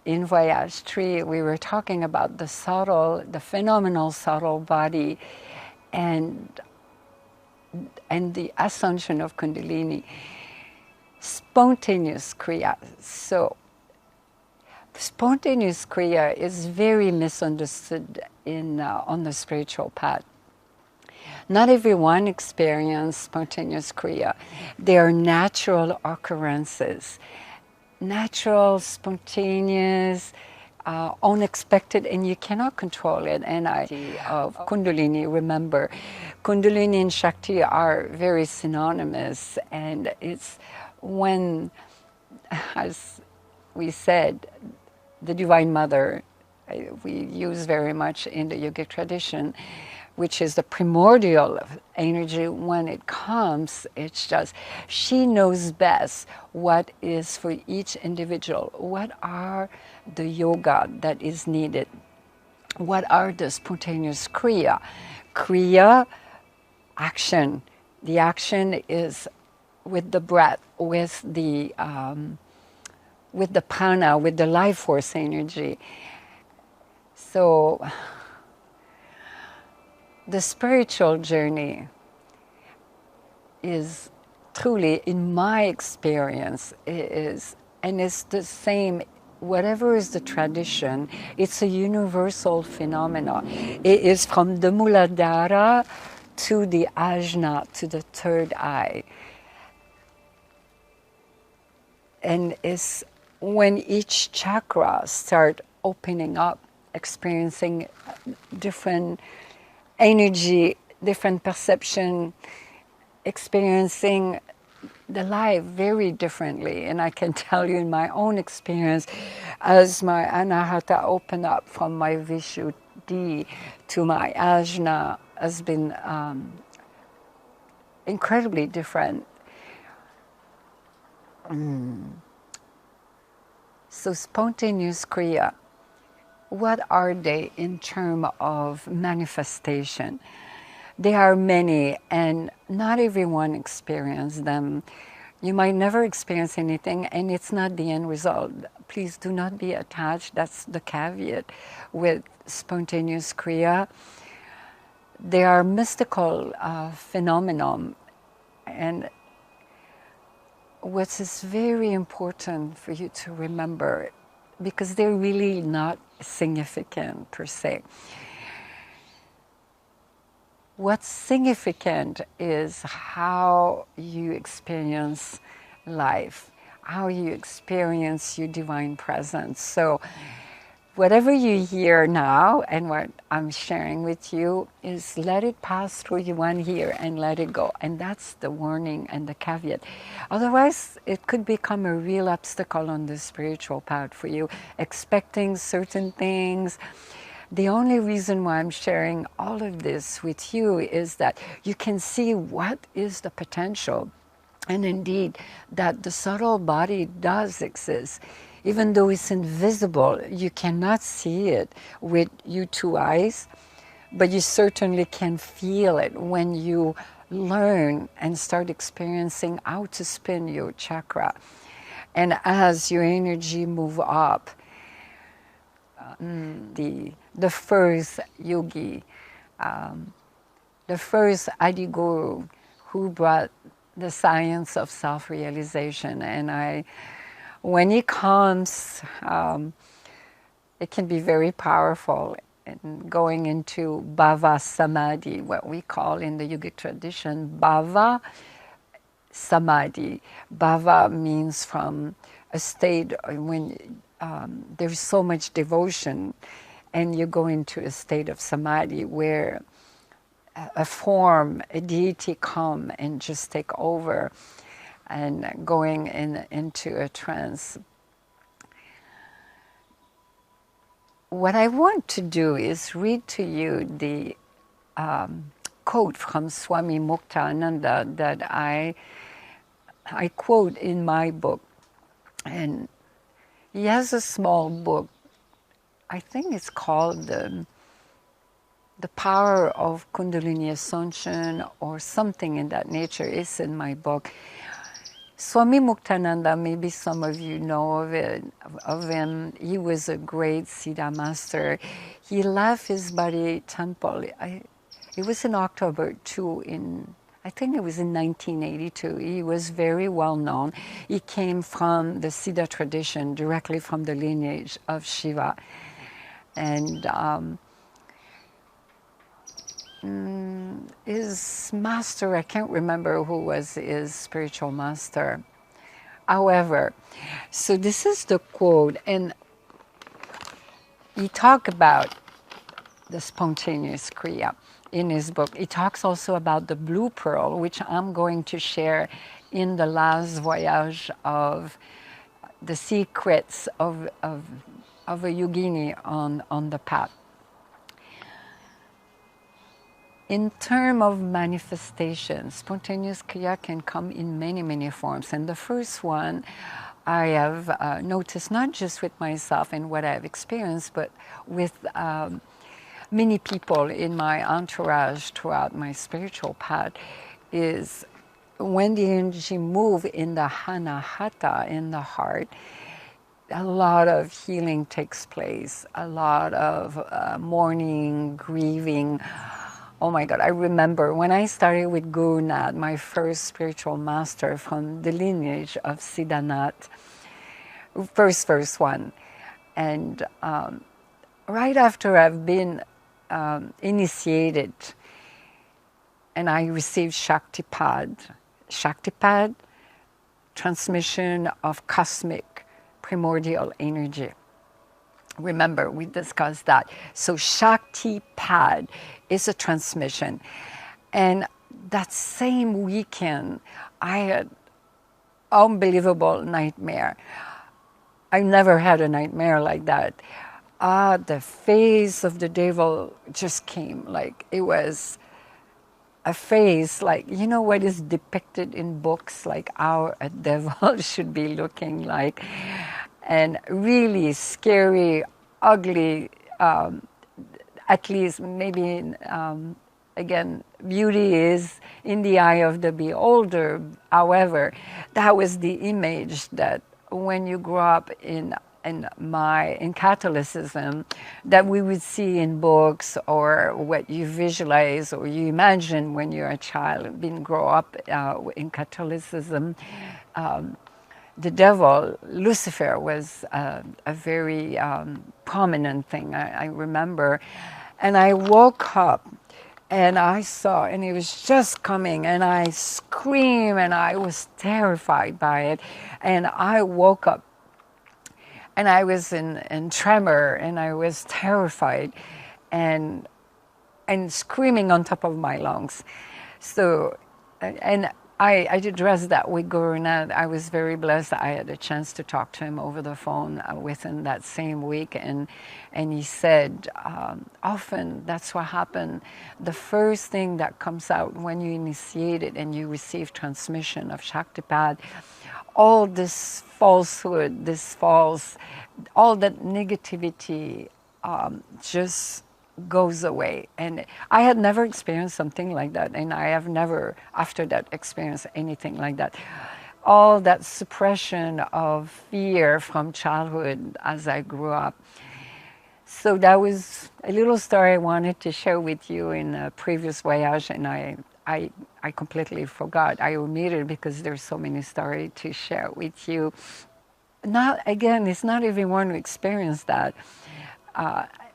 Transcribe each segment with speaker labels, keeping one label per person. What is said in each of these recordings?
Speaker 1: in Voyage 3, we were talking about the subtle, the phenomenal subtle body and the ascension of Kundalini. Spontaneous Kriya. So, spontaneous Kriya is very misunderstood on the spiritual path. Not everyone experiences spontaneous Kriya. They are natural occurrences. Natural, spontaneous, unexpected, and you cannot control it. And of Kundalini, remember, Kundalini and Shakti are very synonymous, and it's when, as we said, the Divine Mother, we use very much in the yogic tradition, which is the primordial energy. When it comes, it's just, she knows best what is for each individual. What are the yoga that is needed? What are the spontaneous Kriya? Kriya, action. The action is with the breath, with the prana, with the life force energy. So, the spiritual journey is truly, in my experience, and it's the same, whatever is the tradition, it's a universal phenomenon. It is from the Muladhara to the Ajna, to the third eye. And it's when each chakra start opening up, experiencing different energy, different perception, experiencing the life very differently. And I can tell you in my own experience, as my anahata opened up from my Vishuddhi to my ajna, has been incredibly different. So spontaneous Kriya, what are they in terms of manifestation? There are many, and not everyone experiences them. You might never experience anything, and it's not the end result. Please do not be attached. That's the caveat with spontaneous Kriya. They are mystical phenomenon, and what is very important for you to remember, because they're really not significant per se. What's significant is how you experience life, how you experience your divine presence. So whatever you hear now and what I'm sharing with you is let it pass through you one ear and let it go. And that's the warning and the caveat. Otherwise, it could become a real obstacle on the spiritual path for you, expecting certain things. The only reason why I'm sharing all of this with you is that you can see what is the potential. And indeed, that the subtle body does exist. Even though it's invisible, you cannot see it with your two eyes, but you certainly can feel it when you learn and start experiencing how to spin your chakra. And as your energy move up, the first yogi, the first Adi Guru who brought the science of self-realization, and when he comes, it can be very powerful in going into bhava samadhi, what we call in the yogic tradition bhava samadhi. Bhava means from a state when there's so much devotion, and you go into a state of samadhi where a form, a deity come and just take over, and going into a trance. What I want to do is read to you the quote from Swami Mutananada that I quote in my book. And he has a small book, I think it's called The Power of Kundalini Ascension or something in that nature. Is in my book. Swami Mutananada, maybe some of you know of him. He was a great Siddha master. He left his body temple. It was in October 2 I think it was in 1982. He was very well known. He came from the Siddha tradition, directly from the lineage of Shiva. And his master, I can't remember who was his spiritual master. However, so this is the quote, and he talked about the spontaneous Kriya in his book. He talks also about the blue pearl, which I'm going to share in the last voyage of the secrets of a yogini on the path. In terms of manifestation, spontaneous Kriya can come in many, many forms. And the first one I have noticed, not just with myself and what I've experienced, but with many people in my entourage throughout my spiritual path, is when the energy moves in the Anahata, in the heart, a lot of healing takes place, a lot of mourning, grieving. Oh my God, I remember when I started with Gurudev, my first spiritual master from the lineage of Siddhanath, first one. And right after I've been initiated and I received Shakti pad, transmission of cosmic primordial energy. Remember, we discussed that. So Shakti pad is a transmission. And that same weekend, I had unbelievable nightmare. I never had a nightmare like that. The face of the devil just came, like it was a face, like, you know what is depicted in books, like how a devil should be looking like. And really scary, ugly, at least maybe, again, beauty is in the eye of the beholder. However, that was the image that when you grow up in Catholicism, that we would see in books, or what you visualize or you imagine when you're a child, being grow up in Catholicism. The devil, Lucifer, was a very prominent thing, I remember. And I woke up and I saw, and it was just coming, and I screamed, and I was terrified by it. And I woke up and I was in tremor, and I was terrified and screaming on top of my lungs. So, and I addressed that with Gurudev. I was very blessed. I had a chance to talk to him over the phone within that same week, and he said, often that's what happened. The first thing that comes out when you initiate it and you receive transmission of Shaktipad, all this falsehood, all that negativity just goes away. And I had never experienced something like that, and I have never, after that, experienced anything like that. All that suppression of fear from childhood as I grew up. So that was a little story I wanted to share with you in a previous voyage, and I completely forgot. I omitted because there's so many stories to share with you. Again, it's not everyone who experienced that.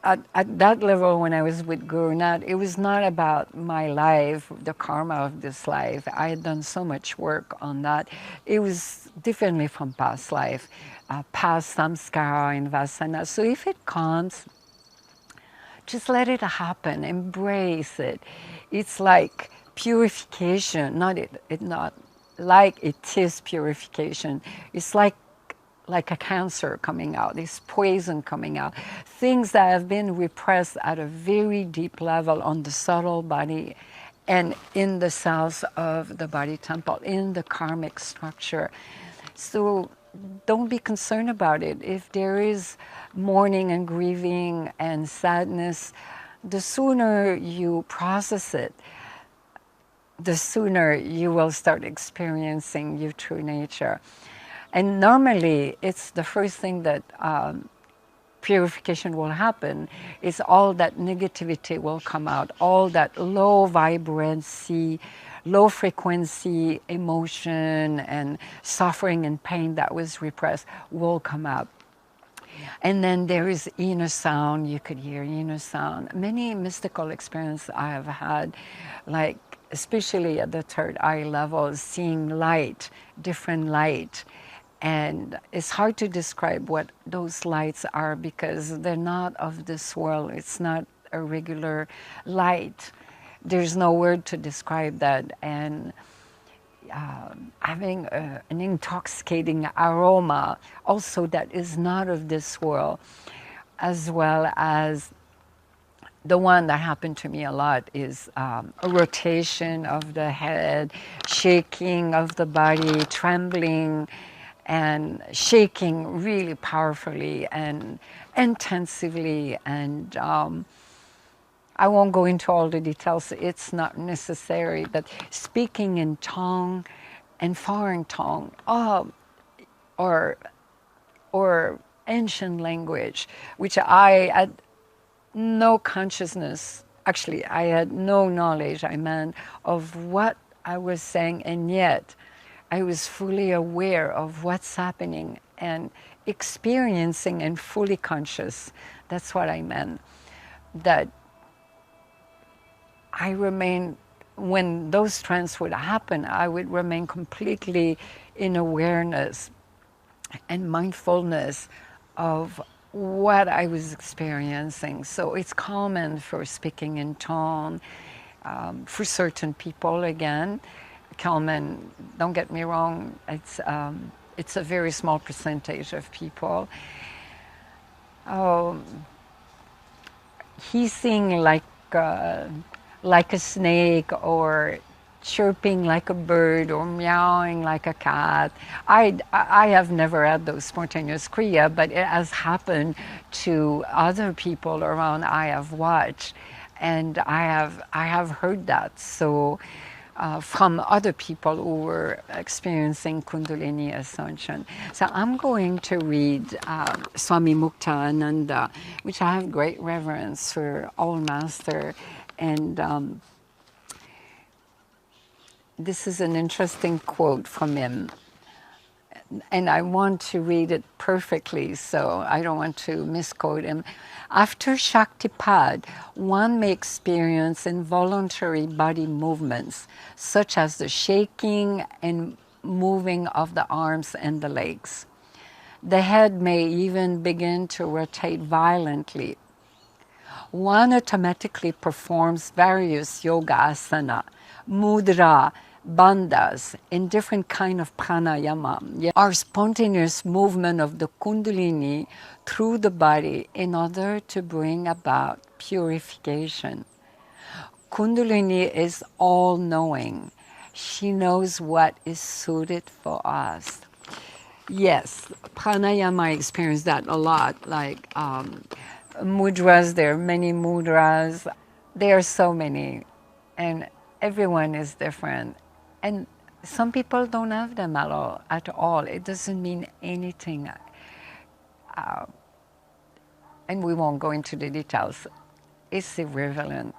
Speaker 1: At that level, when I was with Gurudev, it was not about my life, the karma of this life. I had done so much work on that. It was differently from past life, past samskara and vasana. So if it comes, just let it happen, embrace it. It's like purification, not like it is purification. It's like a cancer coming out, this poison coming out, things that have been repressed at a very deep level on the subtle body and in the cells of the body temple, in the karmic structure. So don't be concerned about it. If there is mourning and grieving and sadness, the sooner you process it, the sooner you will start experiencing your true nature. And normally, it's the first thing that purification will happen is all that negativity will come out, all that low vibrancy, low frequency emotion and suffering and pain that was repressed will come out. And then there is inner sound, you could hear inner sound. Many mystical experiences I have had, like especially at the third eye level, seeing light, different light. And it's hard to describe what those lights are because they're not of this world. It's not a regular light. There's no word to describe that. And having an intoxicating aroma also that is not of this world, as well as the one that happened to me a lot is a rotation of the head, shaking of the body, trembling, and shaking really powerfully and intensively. And I won't go into all the details, it's not necessary, but speaking in tongue and foreign tongue, or ancient language, which I had no consciousness, actually I had no knowledge, I meant, of what I was saying, and yet I was fully aware of what's happening and experiencing and fully conscious. That's what I meant. That I remain, when those trance would happen, I would remain completely in awareness and mindfulness of what I was experiencing. So it's common for speaking in tone, for certain people again. Common, don't get me wrong, it's a very small percentage of people. Hissing like a snake, or chirping like a bird, or meowing like a cat. I have never had those spontaneous Kriya, but it has happened to other people around I have watched, and I have heard that. So from other people who were experiencing Kundalini ascension. So I'm going to read Swami Mutananada, which I have great reverence for, old master. And this is an interesting quote from him. And I want to read it perfectly, so I don't want to misquote him. After Shaktipat, one may experience involuntary body movements, such as the shaking and moving of the arms and the legs. The head may even begin to rotate violently. One automatically performs various yoga asana, mudra, bandhas, in different kind of pranayama, are spontaneous movement of the Kundalini through the body in order to bring about purification. Kundalini is all-knowing. She knows what is suited for us. Yes, pranayama, I experience that a lot, like mudras, there are many mudras. There are so many, and everyone is different. And some people don't have them at all. It doesn't mean anything. And we won't go into the details. It's irrelevant.